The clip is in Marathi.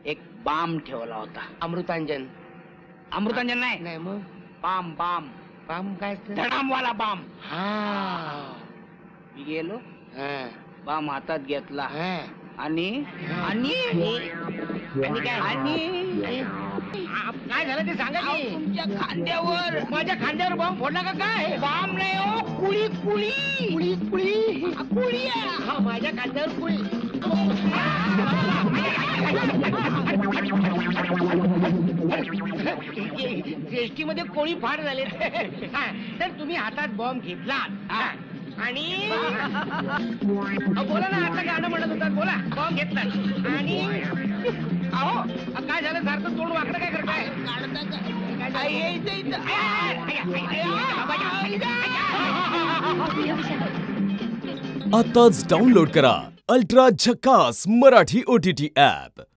एक बाम ठेवला होता. अमृतांजन. अमृतांजन नाही, नाही मग बाम बाम काम काय असतं? धडामवाला बाम. हा मी गेलो, हा, बाम हातात घेतला हा. आणि आणि आणि काय आणि काय झालं ते सांगा अहो, की. तुमच्या खांद्यावर. माझ्या खांद्यावर बॉम्ब फोडला का काय? बाम नाही हो, कुळी कुळी कुळी कुळी. कुळी आहे. हा माझ्या खांद्यावर कुळी. एसटी मध्ये कोळी फार झाले. तर तुम्ही हातात बॉम्ब घेतला आणि बोला ना, आता गाणं म्हणत होतात, बोला. बॉम्ब घेतला आणि अहो काय झालं? सारखं तोंड वाकडं काय करताय? आताच डाउनलोड करा अल्ट्रा झकास मराठी OTT ऍप.